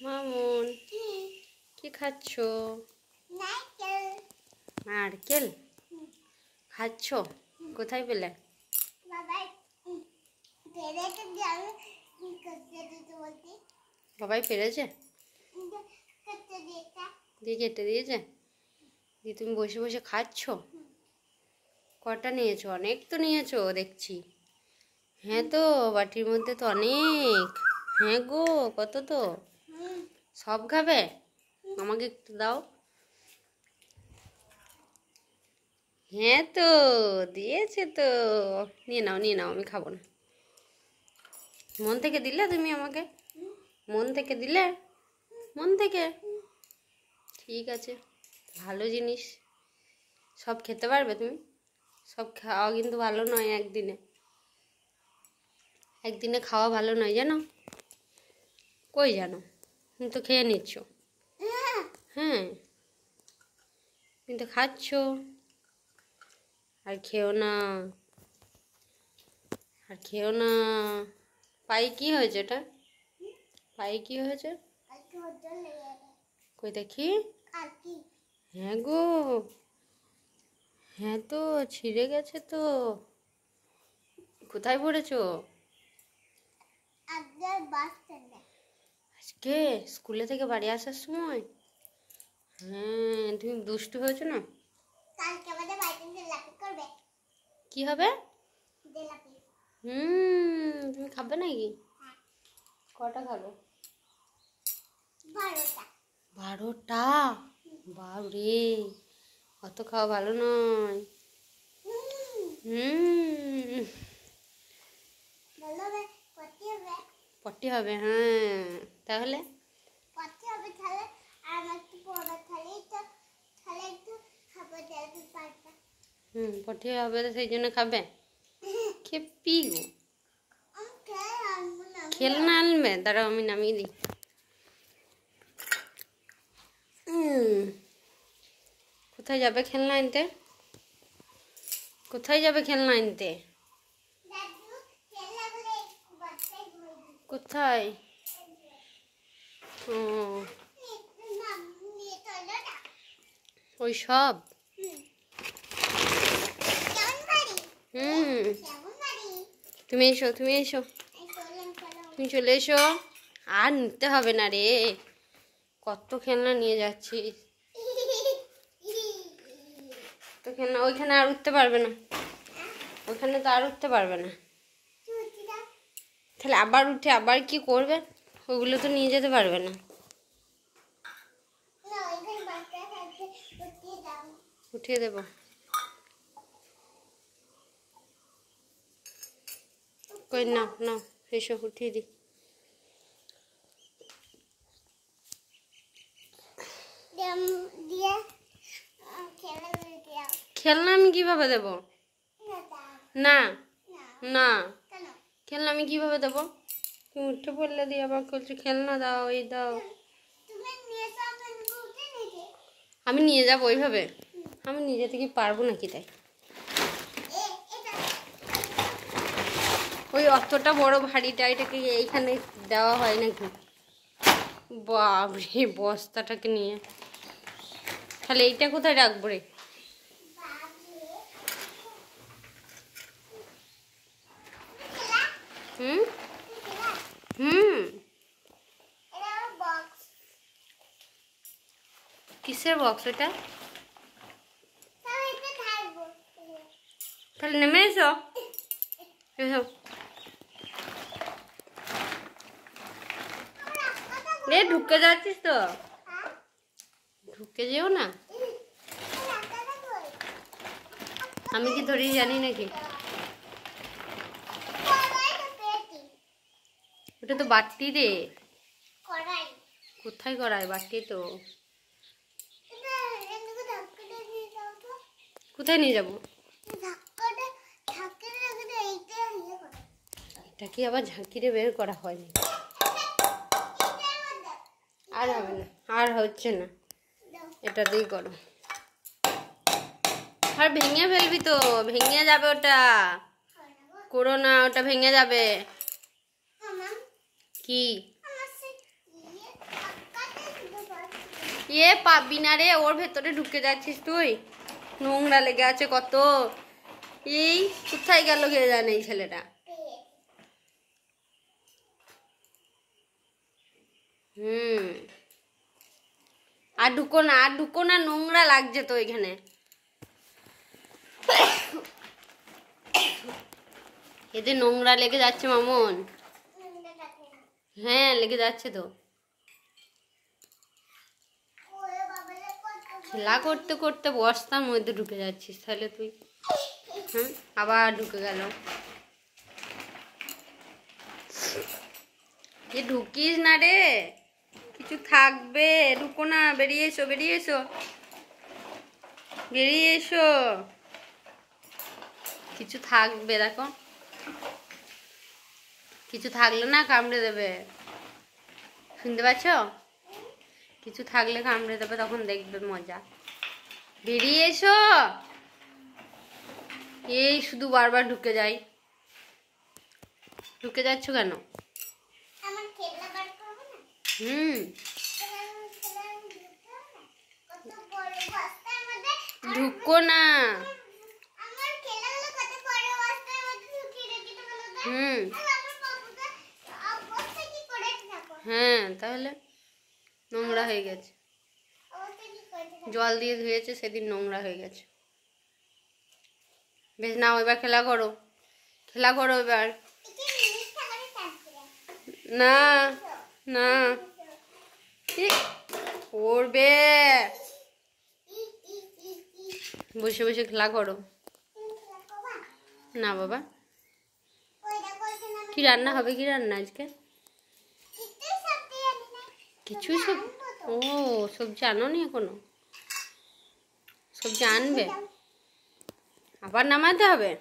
মামুন কি খাচ্ছ? নারকেল খাচ্ছ? কোথায় পেলে? বাবাই পেরেছে দিয়ে কেটে দিয়েছে দিয়ে তুমি বসে বসে খাচ্ছ? কটা নিয়েছো? অনেক তো নিয়েছো দেখছি। হ্যাঁ তো বাটির মধ্যে তো অনেক। হ্যাঁ গো, কত তো। সব খাবে? আমাকে একটু দাও। হ্যাঁ তো দিয়েছে তো। নিয়ে নাও নিয়ে নাও, আমি খাবো না। মন থেকে দিলে তুমি আমাকে? মন থেকে দিলে? মন থেকে? ঠিক আছে, ভালো জিনিস। সব খেতে পারবে তুমি? সব খাওয়া কিন্তু ভালো নয় একদিনে। একদিনে খাওয়া ভালো নয় জানো? কই জানো? তুমি তো খেয়ে নিচ্ছ। হ্যাঁ, তুমি তো খাচ্ছ। আর খেও না, আর খেও না। পায়ে কি হয়েছে? এটা পায়ে কি হয়েছে? কই দেখি। হ্যাঁ গো, হ্যাঁ তো ছিঁড়ে গেছে তো। কোথায় পড়েছো? আজকে স্কুলে থেকে বাড়ি আসার সময়? হ্যাঁ, তুমি দুষ্টু হয়েছো না? কি হবে? তুমি খাবে নাকি? কটা খাবে? 12টা? বাবরে, অত খাওয়া ভালো নয়। পটি হবে? হ্যাঁ, তাহলে পটি হবে তো সেই জন্য খাবে? খেপি গো। খেলনা আনবে? দাঁড়াও আমি নামিয়ে দিই। কোথায় যাবে খেলনা আনতে? কোথায় যাবে খেলনা আনতে? কোথায়? ওই সব? তুমি এসো, তুমি এসো, তুমি চলে এসো। আর নিতে হবে না রে, কত খেলনা নিয়ে যাচ্ছিস। তো খেলনা ওইখানে আর উঠতে পারবে না, ওইখানে তো আর উঠতে পারবে না। তাহলে আবার উঠে আবার কি করবে? ওগুলো তো নিয়ে যেতে পারবে না। উঠিয়ে দেব। কই না না, এসো উঠিয়ে দি। খেলনা আমি কিভাবে দেব? না না, খেলনা আমি কিভাবে দেব? তুমি উঠে পড়লে দিয়ে আবার বলছো খেলনা দাও, এই দাও। আমি নিয়ে যাবো ওইভাবে? আমি নিজে থেকে পারবো নাকি? তাই ওই অতটা বড় ভারীটা এটাকে এইখানে দেওয়া হয় নাকি? বাবরে, বস্তাটাকে নিয়ে তাহলে এইটা কোথায় রাখবো রে? কিসের বক্স এটা? তাহলে নেমে এসো, এসো। রে ঢুকে যাচ্ছিস তো, ঢুকে যেও না। আমি কি ধরি জানি নাকি? ওটা তো বাটি রে। কোথায় করায়? বাটি তো। কোথায় নিয়ে যাবো? এটা কি আবার ঝাঁকিরে বের করা হয়নি? আর হবে না, আর হচ্ছে না, এটা দিয়ে করো। আর ভেঙে ফেলবি তো, ভেঙে যাবে ওটা। করো না, ওটা ভেঙে যাবে। কি পাবি না রে, ওর ভেতরে ঢুকে যাচ্ছিস তুই। নোংরা লেগে আছে কত। এই কোথায় গেল কে জানে এই ছেলেটা। আর ঢুকো না, আর ঢুকো না, নোংরা লাগছে তো এখানে। এতে নোংরা লেগে যাচ্ছে মামুন। হ্যাঁ লেগে যাচ্ছে তো। খেলা করতে করতে বস্তার মধ্যে ঢুকে যাচ্ছিস তাহলে তুই। আবার ঢুকে গেল। এ ঢুকিস না রে, কিছু থাকবে। ঢুকো না, বেরিয়ে এসো, বেরিয়ে এসো, বেরিয়ে এসো। কিছু থাকবে, দেখো কিছু থাকলে না কামড়ে দেবে, শুনতে পাচ্ছ? কিছু থাকলে কামড়ে দেবে, তখন দেখবে মজা। বেরিয়ে এসো। এই শুধু বারবার ঢুকে যাই। ঢুকে যাচ্ছ কেন? ঢুকো না। হ্যাঁ তাহলে নোংরা হয়ে গেছে, জল দিয়ে ধুয়েছে সেদিন, নোংরা হয়ে গেছে। বেশ নাও, এবার খেলা করো, খেলা করো এবার। না না করবে, বসে বসে খেলা করো না বাবা। কি রান্না হবে, কি রান্না আজকে? কিছুই সব, ও সবজি আনো নি এখনো? সবজি আনবে, আবার নামাতে হবে।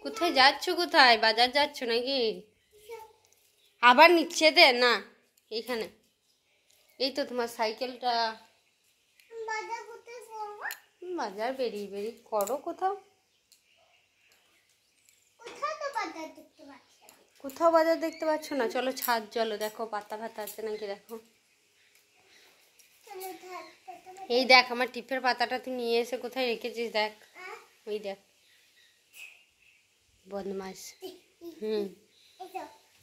কোথায় যাচ্ছ, কোথায় বাজার যাচ্ছ নাকি? আবার নিচ্ছে দে না এইখানে। এই তো তোমার সাইকেলটা। বাজার বেরিয়ে বেরিয়ে করো কোথাও। কোথাও বাজার দেখতে পাচ্ছ না? চলো ছাদ, চলো দেখো পাতা ফাতা আছে নাকি দেখো। এই দেখ আমার টিপের পাতাটা তুই নিয়ে এসে কোথায় রেখেছিস, দেখ ওই দেখ, বদমাস।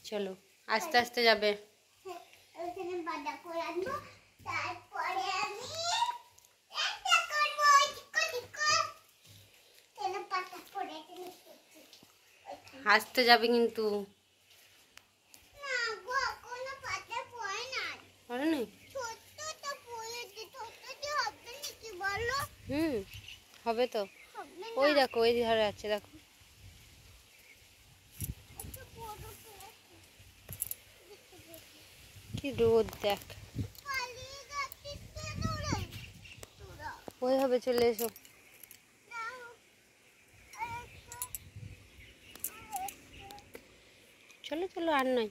চলো আস্তে আস্তে যাবে। আস্তে যাবে কিন্তু। হবে তো, ওই দেখো ওই ধারে আছে দেখো। কি রোদ দেখ, ওইভাবে চলে এসো। চলো চলো, আর নয়,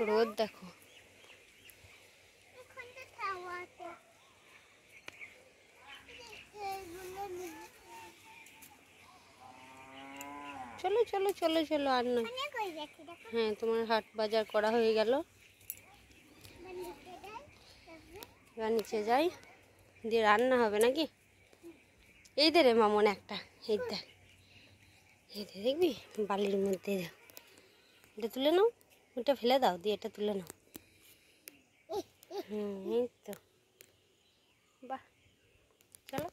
রোদ দেখো। চলো চলো চলো চলো, আর নয়। হ্যাঁ তোমার হাট বাজার করা হয়ে গেল, এবার নিচে যাই, দিয়ে রান্না হবে নাকি। এই দে রে মামন একটা, এই দেখ, এই দে দেখবি বালির মধ্যে, এটা তুলে নাও, ওটা ফেলে দাও, দিয়ে এটা তুলে নাও। এই তো, বাহ চলো।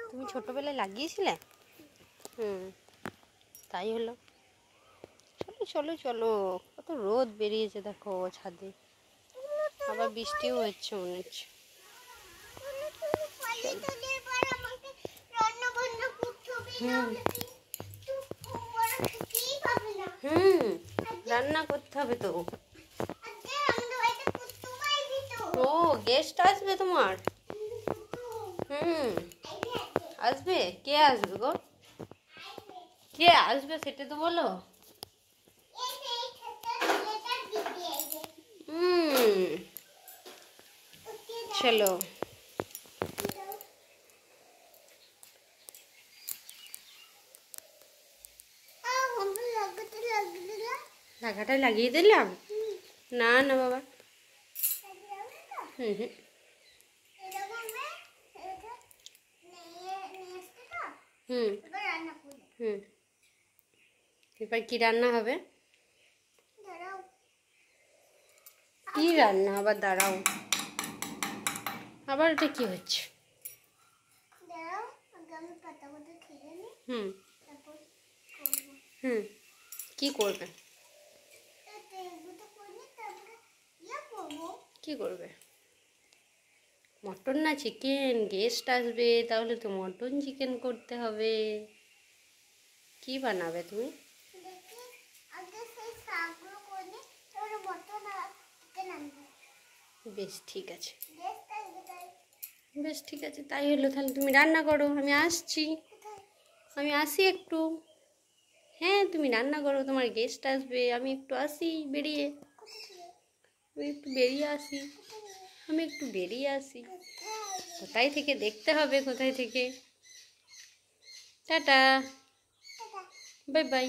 তুমি ছোটবেলায় লাগিয়েছিলে? তাই হলো। চলো চলো চলো, কত রোদ বেরিয়েছে দেখো ছাদে, আবার বৃষ্টিও হচ্ছে মনে হচ্ছে। রান্না করতে হবে তো। ও গেস্ট আসবে তোমার? আসবে, কে আসবে গো? কে আসবে সেটা তো বলো। চলো লাগাটা লাগিয়ে দিলাম। না না বাবা, হুম হুম হুম হুম। এবার কি রান্না হবে? কি রান্না আবার? দাঁড়াও, আবার এটা কি হচ্ছে? হুম হুম। কি করবে? কি করবে? মটন না চিকেন? গেস্ট আসবে, তাহলে তো মটন চিকেন করতে হবে। কি বানাবে তুমি? বেশ ঠিক আছে, বেশ ঠিক আছে, তাই হলো। তাহলে তুমি রান্না করো, আমি আসছি। আমি আসি একটু। হ্যাঁ, তুমি রান্না করো, তোমার গেস্ট আসবে, আমি একটু আসি বেরিয়ে। আমি একটু বেরিয়ে আসি। আমি একটু বেরিয়ে আসি। কোথায় থেকে দেখতে হবে, কোথায় থেকে। Tata, bye bye.